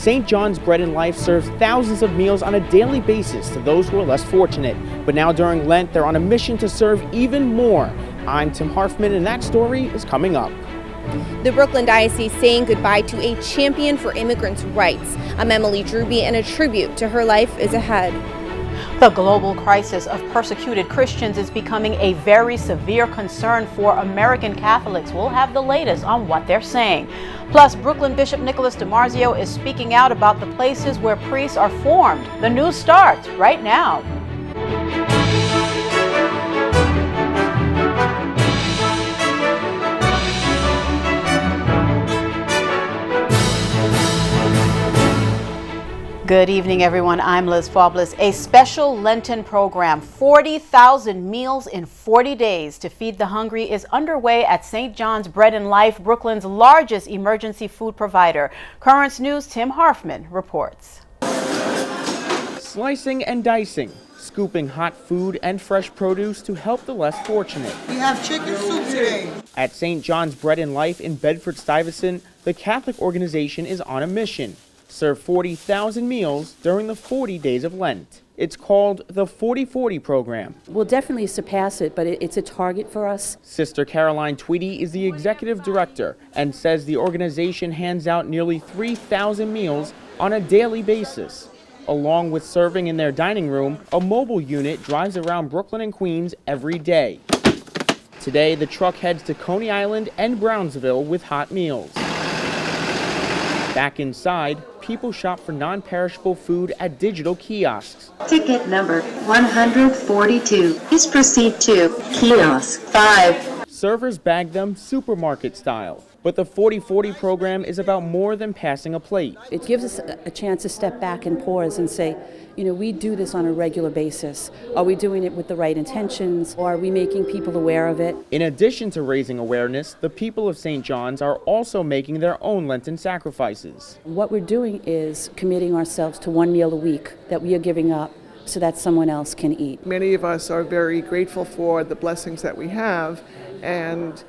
St. John's Bread and Life serves thousands of meals on a daily basis to those who are less fortunate. But now during Lent, they're on a mission to serve even more. I'm Tim Harfman, and that story is coming up. The Brooklyn Diocese saying goodbye to a champion for immigrants' rights. I'm Emily Drewby, and a tribute to her life is ahead. The global crisis of persecuted Christians is becoming a very severe concern for American Catholics. We'll have the latest on what they're saying. Plus, Brooklyn Bishop Nicholas DiMarzio is speaking out about the places where priests are formed. The news starts right now. Good evening, everyone. I'm Liz Faublas. A special Lenten program, 40,000 meals in 40 days to feed the hungry, is underway at St. John's Bread and Life, Brooklyn's largest emergency food provider. Currents News' Tim Harfman reports. Slicing and dicing, scooping hot food and fresh produce to help the less fortunate. We have chicken soup today. At St. John's Bread and Life in Bedford-Stuyvesant, the Catholic organization is on a mission. Serve 40,000 meals during the 40 days of Lent. It's called the 40-40 program. We'll definitely surpass it, but it's a target for us. Sister Caroline Tweedy is the executive director and says the organization hands out nearly 3,000 meals on a daily basis. Along with serving in their dining room, a mobile unit drives around Brooklyn and Queens every day. Today, the truck heads to Coney Island and Brownsville with hot meals. Back inside, people shop for non-perishable food at digital kiosks. Ticket number 142. Please proceed to kiosk 5. Servers bag them supermarket style. But the 40-40 program is about more than passing a plate. It gives us a chance to step back and pause and say, you know, we do this on a regular basis. Are we doing it with the right intentions, or are we making people aware of it? In addition to raising awareness, the people of St. John's are also making their own Lenten sacrifices. What we're doing is committing ourselves to one meal a week that we are giving up so that someone else can eat. Many of us are very grateful for the blessings that we have, and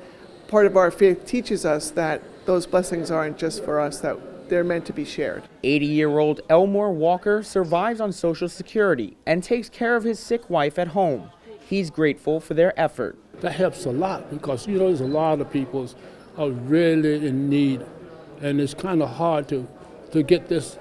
part of our faith teaches us that those blessings aren't just for us, that they're meant to be shared. 80-year-old Elmore Walker survives on Social Security and takes care of his sick wife at home. He's grateful for their effort. That helps a lot because, you know, there's a lot of people are really in need, and it's kind of hard to get this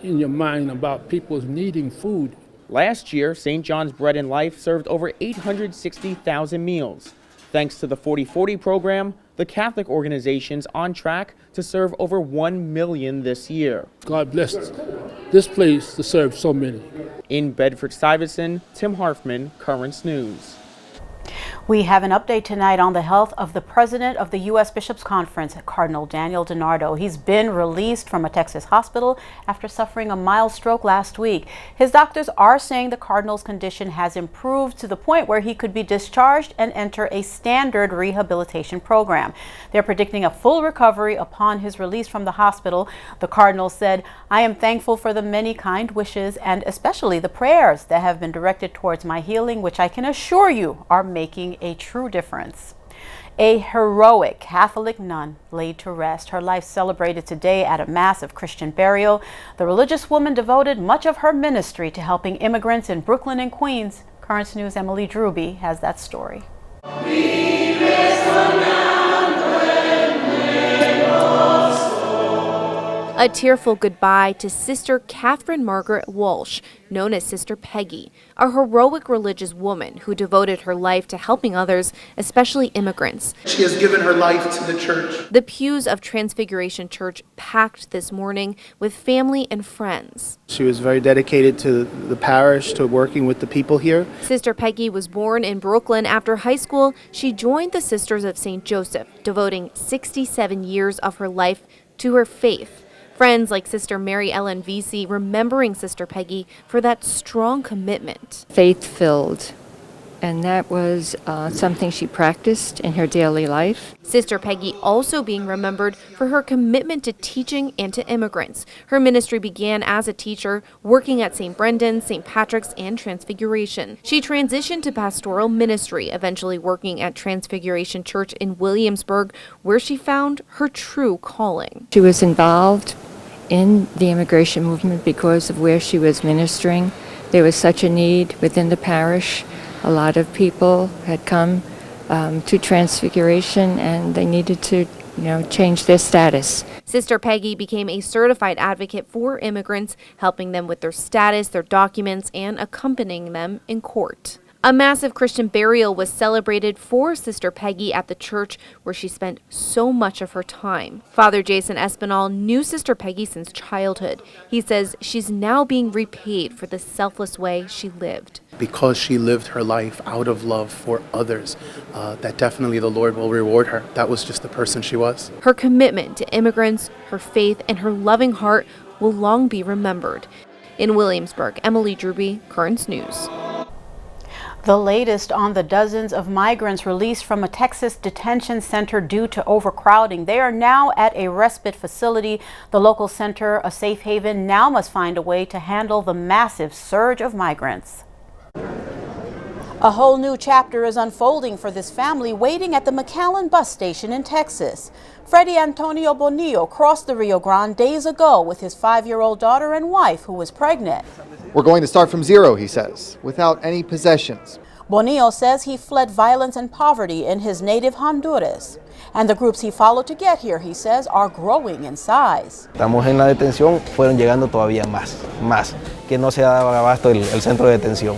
in your mind about people needing food. Last year, St. John's Bread and Life served over 860,000 meals. Thanks to the 40-40 program, the Catholic organization's on track to serve over 1 million this year. God bless this place to serve so many. In Bedford-Stuyvesant, Tim Harfman, Currents News. We have an update tonight on the health of the president of the U.S. Bishops' Conference, Cardinal Daniel DiNardo. He's been released from a Texas hospital after suffering a mild stroke last week. His doctors are saying the cardinal's condition has improved to the point where he could be discharged and enter a standard rehabilitation program. They're predicting a full recovery upon his release from the hospital. The cardinal said, "I am thankful for the many kind wishes and especially the prayers that have been directed towards my healing, which I can assure you are making a true difference." A heroic Catholic nun laid to rest. Her life celebrated today at a massive Christian burial. The religious woman devoted much of her ministry to helping immigrants in Brooklyn and Queens. Currents News' Emily Drewby has that story. A tearful goodbye to Sister Catherine Margaret Walsh, known as Sister Peggy, a heroic religious woman who devoted her life to helping others, especially immigrants. She has given her life to the church. The pews of Transfiguration Church packed this morning with family and friends. She was very dedicated to the parish, to working with the people here. Sister Peggy was born in Brooklyn. After high school, she joined the Sisters of St. Joseph, devoting 67 years of her life to her faith. Friends like Sister Mary Ellen Vesey remembering Sister Peggy for that strong commitment. Faith-filled, and that was something she practiced in her daily life. Sister Peggy also being remembered for her commitment to teaching and to immigrants. Her ministry began as a teacher, working at St. Brendan's, St. Patrick's, and Transfiguration. She transitioned to pastoral ministry, eventually working at Transfiguration Church in Williamsburg, where she found her true calling. She was involved in the immigration movement because of where she was ministering. There was such a need within the parish. A lot of people had come to Transfiguration, and they needed to, change their status. Sister Peggy became a certified advocate for immigrants, helping them with their status, their documents, and accompanying them in court. A massive Christian burial was celebrated for Sister Peggy at the church where she spent so much of her time. Father Jason Espinal knew Sister Peggy since childhood. He says she's now being repaid for the selfless way she lived. Because she lived her life out of love for others, that definitely the Lord will reward her. That was just the person she was. Her commitment to immigrants, her faith, and her loving heart will long be remembered. In Williamsburg, Emily Druby, Currents News. The latest on the dozens of migrants released from a Texas detention center due to overcrowding. They are now at a respite facility. The local center, a safe haven, now must find a way to handle the massive surge of migrants. A whole new chapter is unfolding for this family waiting at the McAllen bus station in Texas. Freddie Antonio Bonillo crossed the Rio Grande days ago with his 5-year-old daughter and wife who was pregnant. We're going to start from zero, he says, without any possessions. Bonillo says he fled violence and poverty in his native Honduras. And the groups he followed to get here, he says, are growing in size. Estamos en la detención, fueron llegando todavía más, que no se daba abasto el centro de detención.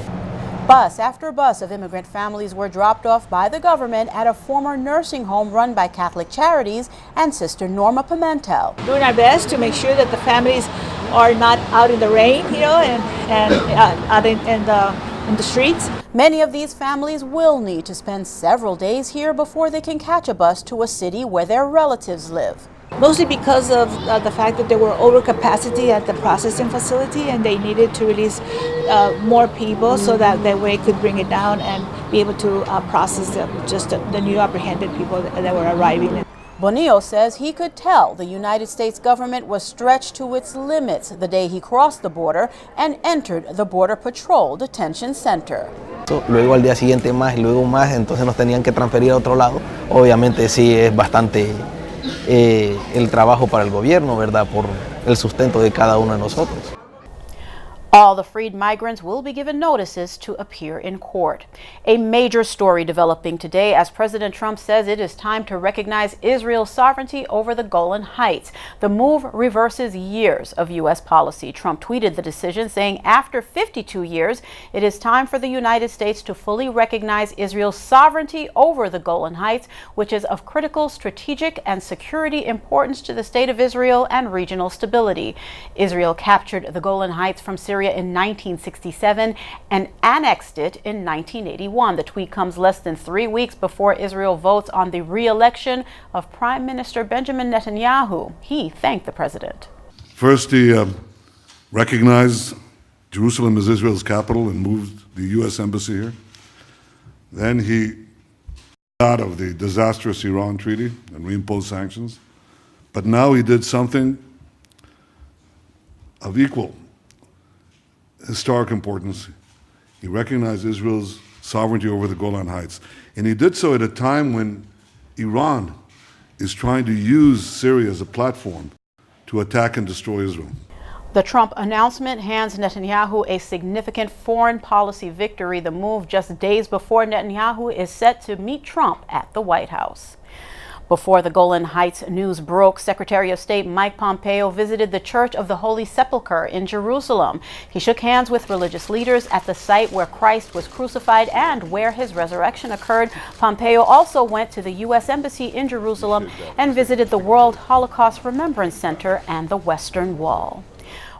Bus after bus of immigrant families were dropped off by the government at a former nursing home run by Catholic Charities and Sister Norma Pimentel. Doing our best to make sure that the families are not out in the rain, and out in the streets. Many of these families will need to spend several days here before they can catch a bus to a city where their relatives live. Mostly because of the fact that there were overcapacity at the processing facility and they needed to release more people so that way could bring it down and be able to process the new apprehended people that were arriving. Bonillo says he could tell the United States government was stretched to its limits the day he crossed the border and entered the Border Patrol Detention Center. Luego al día siguiente más y luego más, entonces nos tenían que transferir a otro lado. Obviamente sí es bastante el trabajo para el gobierno, ¿verdad? Por el sustento de cada uno de nosotros. All the freed migrants will be given notices to appear in court. A major story developing today as President Trump says it is time to recognize Israel's sovereignty over the Golan Heights. The move reverses years of U.S. policy. Trump tweeted the decision saying after 52 years, it is time for the United States to fully recognize Israel's sovereignty over the Golan Heights, which is of critical strategic and security importance to the state of Israel and regional stability. Israel captured the Golan Heights from Syria in 1967 and annexed it in 1981. The tweet comes less than 3 weeks before Israel votes on the re-election of Prime Minister Benjamin Netanyahu. He thanked the president. First, he recognized Jerusalem as Israel's capital and moved the U.S. embassy here. Then he got out of the disastrous Iran treaty and reimposed sanctions. But now he did something of equal historic importance. He recognized Israel's sovereignty over the Golan Heights. And he did so at a time when Iran is trying to use Syria as a platform to attack and destroy Israel. The Trump announcement hands Netanyahu a significant foreign policy victory. The move just days before Netanyahu is set to meet Trump at the White House. Before the Golan Heights news broke, Secretary of State Mike Pompeo visited the Church of the Holy Sepulchre in Jerusalem. He shook hands with religious leaders at the site where Christ was crucified and where his resurrection occurred. Pompeo also went to the U.S. Embassy in Jerusalem and visited the World Holocaust Remembrance Center and the Western Wall.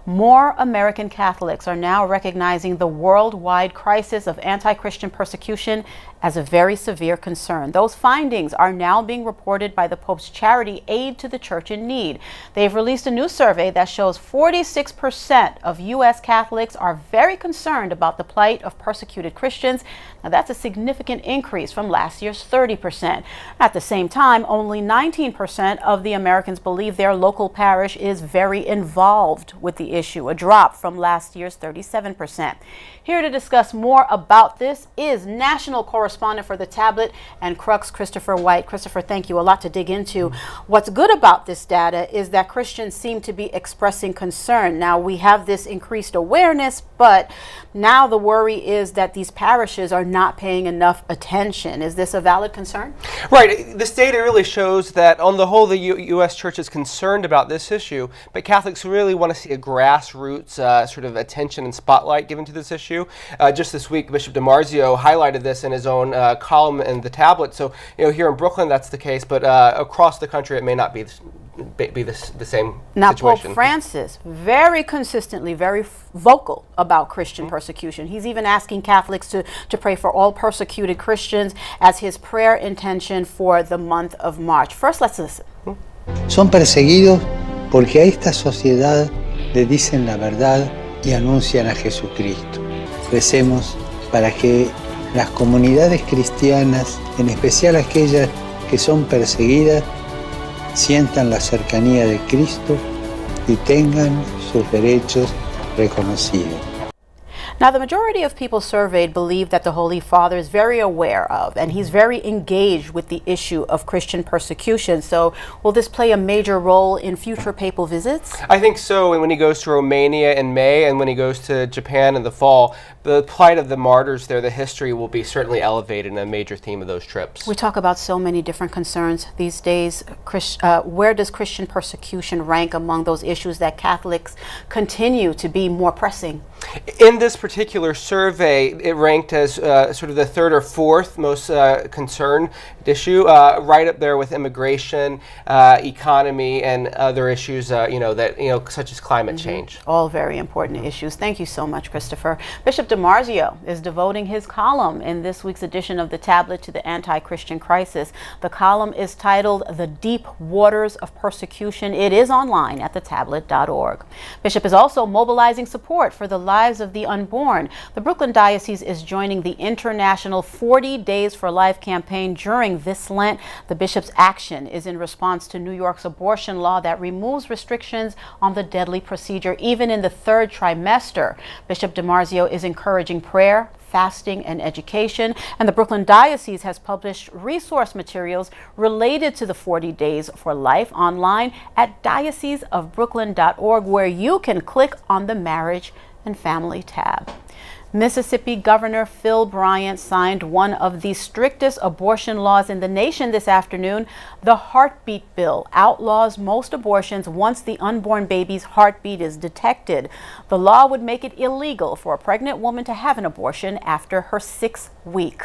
More American Catholics are now recognizing the worldwide crisis of anti-Christian persecution as a very severe concern. Those findings are now being reported by the Pope's charity Aid to the Church in Need. They've released a new survey that shows 46% of U.S. Catholics are very concerned about the plight of persecuted Christians. Now, that's a significant increase from last year's 30%. At the same time, only 19% of the Americans believe their local parish is very involved with the issue, a drop from last year's 37%. Here to discuss more about this is national correspondent for The Tablet and Crux, Christopher White. Christopher, thank you. A lot to dig into. What's good about this data is that Christians seem to be expressing concern. Now, we have this increased awareness, but now the worry is that these parishes are not paying enough attention. Is this a valid concern? Right. This data really shows that on the whole, the U.S. Church is concerned about this issue, but Catholics really want to see a grassroots sort of attention and spotlight given to this issue. Just this week, Bishop DiMarzio highlighted this in his own column in The Tablet. So, here in Brooklyn, that's the case, but across the country, it may not be the same now, situation. Pope Francis, very consistently, very vocal about Christian persecution. He's even asking Catholics to pray for all persecuted Christians as his prayer intention for the month of March. First, let's listen. Son perseguidos porque a esta sociedad le dicen la verdad y anuncian a Jesucristo. Recemos para que las comunidades cristianas, en especial aquellas que son perseguidas, sientan la cercanía de Cristo y tengan sus derechos reconocidos. Now, the majority of people surveyed believe that the Holy Father is very aware of, and he's very engaged with the issue of Christian persecution. So will this play a major role in future papal visits? I think so. And when he goes to Romania in May and when he goes to Japan in the fall, the plight of the martyrs there, the history will be certainly elevated and a major theme of those trips. We talk about so many different concerns these days. Where does Christian persecution rank among those issues that Catholics continue to be more pressing? In this particular survey, it ranked as sort of the third or fourth most concerned issue, right up there with immigration, economy, and other issues, such as climate change. All very important issues. Thank you so much, Christopher. Bishop DiMarzio is devoting his column in this week's edition of The Tablet to the anti-Christian crisis. The column is titled "The Deep Waters of Persecution." It is online at thetablet.org. Bishop is also mobilizing support for the lives of the unborn. The Brooklyn Diocese is joining the international 40 Days for Life campaign during this Lent. The bishop's action is in response to New York's abortion law that removes restrictions on the deadly procedure even in the third trimester. Bishop DiMarzio is encouraging prayer, fasting, and education, and the Brooklyn Diocese has published resource materials related to the 40 Days for Life online at dioceseofbrooklyn.org, where you can click on the Marriage and Family tab. Mississippi Governor Phil Bryant signed one of the strictest abortion laws in the nation this afternoon. The Heartbeat Bill outlaws most abortions once the unborn baby's heartbeat is detected. The law would make it illegal for a pregnant woman to have an abortion after her 6th week.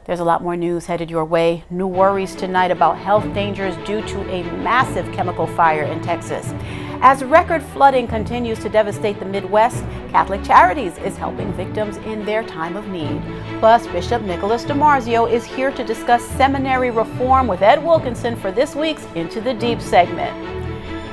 There's a lot more news headed your way. New worries tonight about health dangers due to a massive chemical fire in Texas. As record flooding continues to devastate the Midwest, Catholic Charities is helping victims in their time of need. Plus, Bishop Nicholas DiMarzio is here to discuss seminary reform with Ed Wilkinson for this week's Into the Deep segment.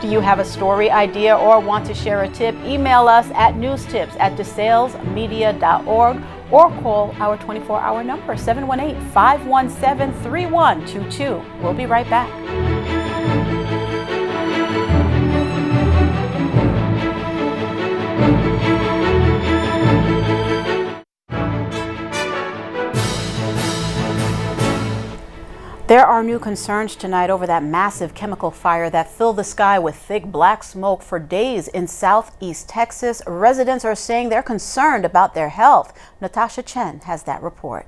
Do you have a story idea or want to share a tip? Email us at newstips@desalesmedia.org or call our 24-hour number, 718-517-3122. We'll be right back. There are new concerns tonight over that massive chemical fire that filled the sky with thick black smoke for days in southeast Texas. Residents are saying they're concerned about their health. Natasha Chen has that report.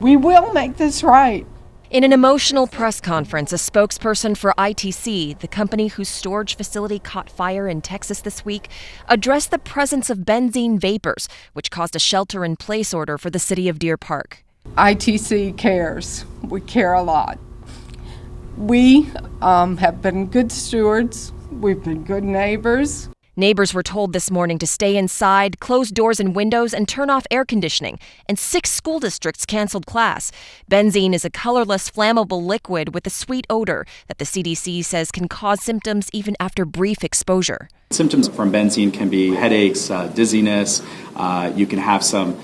We will make this right. In an emotional press conference, a spokesperson for ITC, the company whose storage facility caught fire in Texas this week, addressed the presence of benzene vapors, which caused a shelter-in-place order for the city of Deer Park. ITC cares. We care a lot. We have been good stewards. We've been good neighbors. Neighbors were told this morning to stay inside, close doors and windows, and turn off air conditioning. And 6 school districts canceled class. Benzene is a colorless, flammable liquid with a sweet odor that the CDC says can cause symptoms even after brief exposure. Symptoms from benzene can be headaches, dizziness. You can have some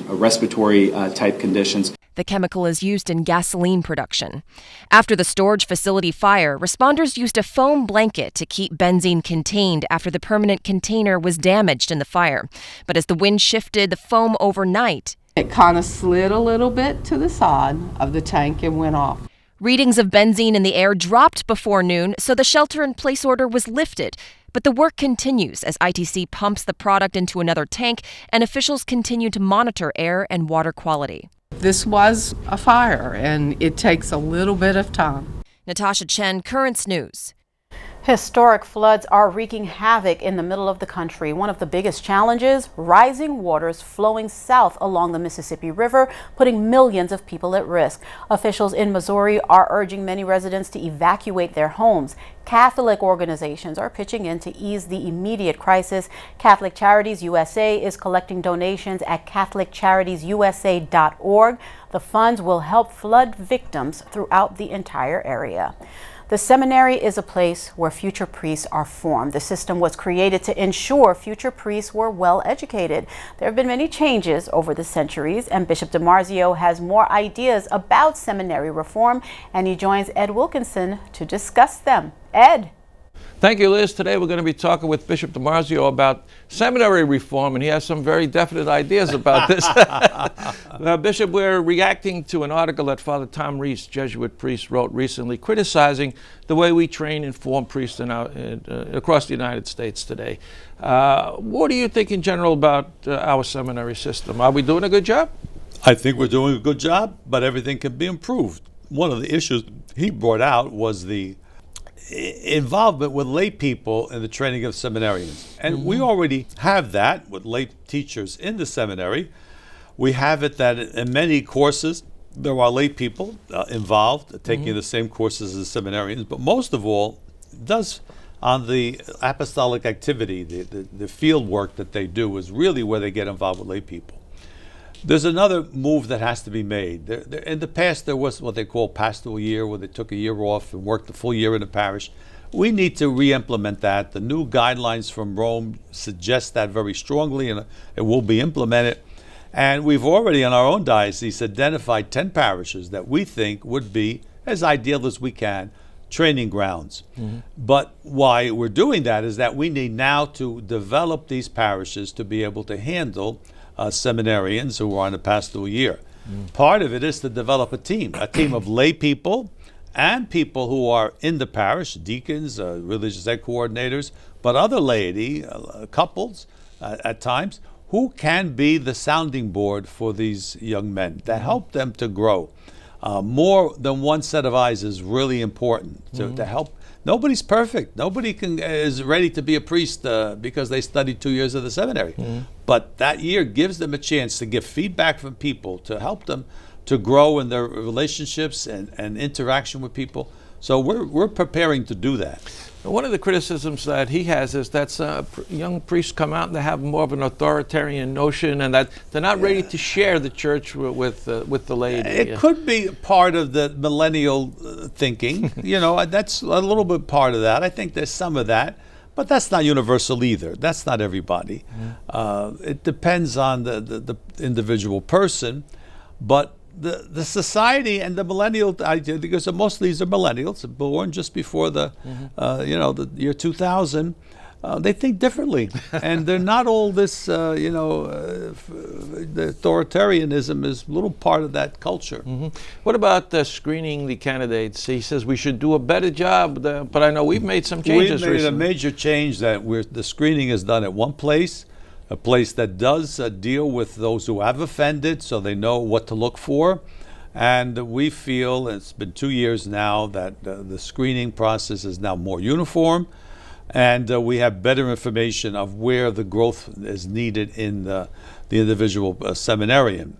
respiratory type conditions. The chemical is used in gasoline production. After the storage facility fire, responders used a foam blanket to keep benzene contained after the permanent container was damaged in the fire. But as the wind shifted the foam overnight, it kind of slid a little bit to the side of the tank and went off. Readings of benzene in the air dropped before noon, so the shelter-in-place order was lifted. But the work continues as ITC pumps the product into another tank and officials continue to monitor air and water quality. This was a fire, and it takes a little bit of time. Natasha Chen, Currents News. Historic floods are wreaking havoc in the middle of the country. One of the biggest challenges, rising waters flowing south along the Mississippi River, putting millions of people at risk. Officials in Missouri are urging many residents to evacuate their homes. Catholic organizations are pitching in to ease the immediate crisis. Catholic Charities USA is collecting donations at catholiccharitiesusa.org. The funds will help flood victims throughout the entire area. The seminary is a place where future priests are formed. The system was created to ensure future priests were well educated. There have been many changes over the centuries, and Bishop DiMarzio has more ideas about seminary reform, and he joins Ed Wilkinson to discuss them. Ed. Thank you, Liz. Today we're going to be talking with Bishop DiMarzio about seminary reform, and he has some very definite ideas about this. Bishop, we're reacting to an article that Father Tom Reese, Jesuit priest, wrote recently criticizing the way we train and form priests across the United States today. What do you think in general about our seminary system? Are we doing a good job? I think we're doing a good job, but everything can be improved. One of the issues he brought out was the involvement with lay people in the training of seminarians. And we already have that with lay teachers in the seminary. We have it that in many courses there are lay people involved taking the same courses as seminarians, but most of all does on the apostolic activity, the field work that they do is really where they get involved with lay people. There's another move that has to be made. In the past, there was what they call pastoral year, where they took a year off and worked the full year in the parish. We need to re-implement that. The new guidelines from Rome suggest that very strongly, and it will be implemented. And we've already, in our own diocese, identified 10 parishes that we think would be, as ideal as we can, training grounds. But why we're doing that is that we need now to develop these parishes to be able to handle seminarians who are on a pastoral year. Part of it is to develop a team of lay people and people who are in the parish, deacons, religious ed coordinators, but other laity, couples at times, who can be the sounding board for these young men to help them to grow. More than one set of eyes is really important to help. Nobody's perfect. Nobody is ready to be a priest because they studied 2 years of the seminary. But that year gives them a chance to get feedback from people, to help them to grow in their relationships and interaction with people. So we're preparing to do that. One of the criticisms that he has is that young priests come out and they have more of an authoritarian notion, and that they're not ready to share the church with the laity. It could be part of the millennial thinking. That's a little bit part of that. I think there's some of that, but that's not universal either. That's not everybody. It depends on the individual person, but the society and the millennial idea, because most of these are millennials born just before the year 2000, they think differently, and they're not all this. The authoritarianism is a little part of that culture. What about screening the candidates? He says we should do a better job, but I know we've made some changes recently. We've made a major change that the screening is done at one place. A place that does deal with those who have offended, so they know what to look for. And we feel, it's been 2 years now, that the screening process is now more uniform, and we have better information of where the growth is needed in the individual seminarian.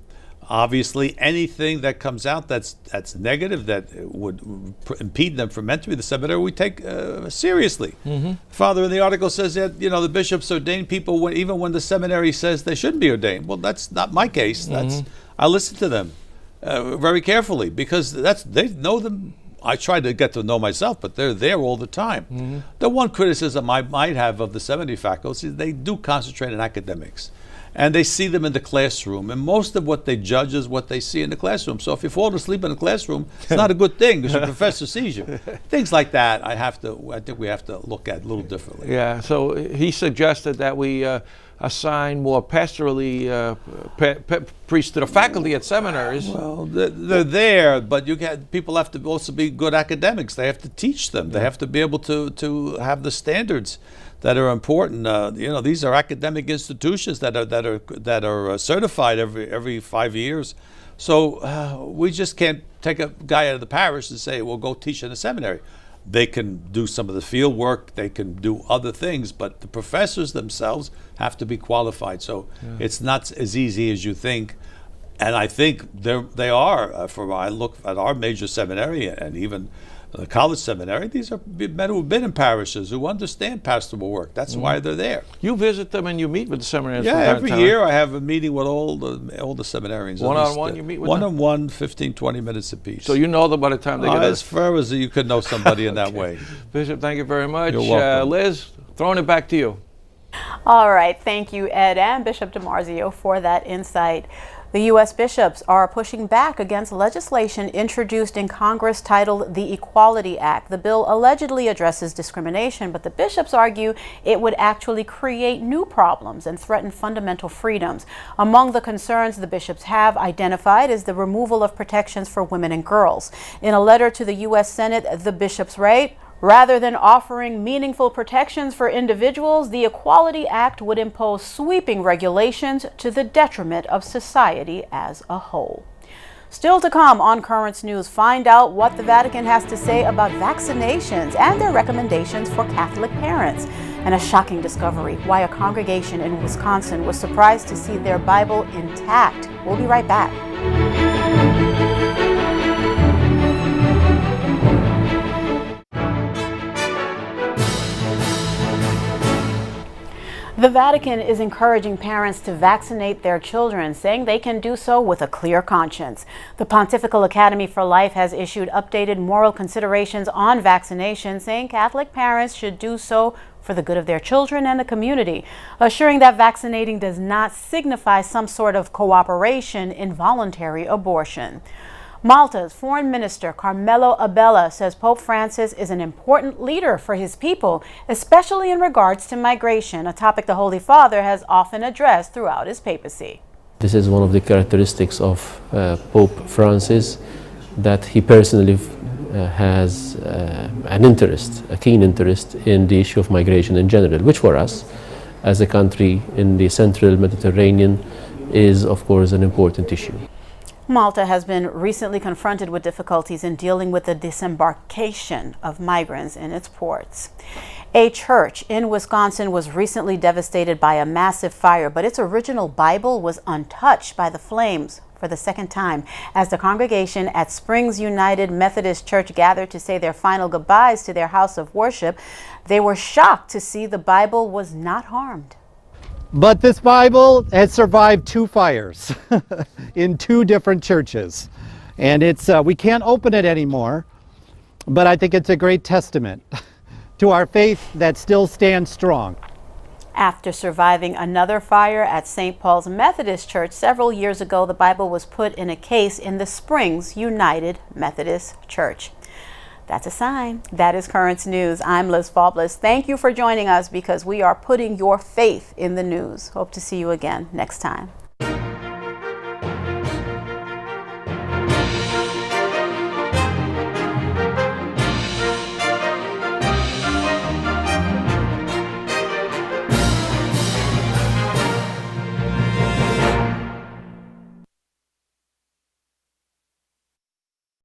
Obviously, anything that comes out that's negative, that would impede them from entering the seminary, we take seriously. Father in the article says that the bishops ordain people even when the seminary says they shouldn't be ordained. Well, that's not my case. I listen to them very carefully because they know them. I try to get to know myself, but they're there all the time. The one criticism I might have of the seminary faculty is they do concentrate on academics. and they see them in the classroom. And most of what they judge is what they see in the classroom. So if you fall asleep in the classroom, it's not a good thing because your professor sees you. Things like that, I think we have to look at a little differently. Yeah. So he suggested that we assign more pastorally priests to the faculty at seminaries. Well, they're there, but people have to also be good academics. They have to teach them. They have to be able to have the standards that are important. These are academic institutions that are certified every 5 years. So we just can't take a guy out of the parish and say, well, go teach in a seminary. They can do some of the field work, they can do other things, but the professors themselves have to be qualified. So it's not as easy as you think. And I think they are. I look at our major seminary and even the college seminary, these are men who have been in parishes, who understand pastoral work. That's why they're there. You visit them and you meet with the seminarians. Yeah, every year I have a meeting with all the seminarians. One-on-one, you meet with them? One-on-one, 15, 20 minutes apiece. So you know them by the time they get as far as you could know somebody in that way. Bishop, thank you very much. You're welcome. Liz, throwing it back to you. All right, thank you, Ed and Bishop DiMarzio, for that insight. The U.S. bishops are pushing back against legislation introduced in Congress titled the Equality Act. The bill allegedly addresses discrimination, but the bishops argue it would actually create new problems and threaten fundamental freedoms. Among the concerns the bishops have identified is the removal of protections for women and girls. In a letter to the U.S. Senate, the bishops write, rather than offering meaningful protections for individuals, the Equality Act would impose sweeping regulations to the detriment of society as a whole. Still to come on Currents News, find out what the Vatican has to say about vaccinations and their recommendations for Catholic parents. And a shocking discovery, why a congregation in Wisconsin was surprised to see their Bible intact. We'll be right back. The Vatican is encouraging parents to vaccinate their children, saying they can do so with a clear conscience. The Pontifical Academy for Life has issued updated moral considerations on vaccination, saying Catholic parents should do so for the good of their children and the community, assuring that vaccinating does not signify some sort of cooperation in voluntary abortion. Malta's Foreign Minister Carmelo Abela says Pope Francis is an important leader for his people, especially in regards to migration, a topic the Holy Father has often addressed throughout his papacy. This is one of the characteristics of Pope Francis, that he personally has an interest, a keen interest in the issue of migration in general, which for us, as a country in the central Mediterranean, is of course an important issue. Malta has been recently confronted with difficulties in dealing with the disembarkation of migrants in its ports. A church in Wisconsin was recently devastated by a massive fire, but its original Bible was untouched by the flames for the second time. As the congregation at Springs United Methodist Church gathered to say their final goodbyes to their house of worship, they were shocked to see the Bible was not harmed. But this Bible has survived 2 fires in 2 different churches. And we can't open it anymore, but I think it's a great testament to our faith that still stands strong. After surviving another fire at St. Paul's Methodist Church several years ago, the Bible was put in a case in the Springs United Methodist Church. That's a sign. That is Currents News. I'm Liz Faublas. Thank you for joining us, because we are putting your faith in the news. Hope to see you again next time.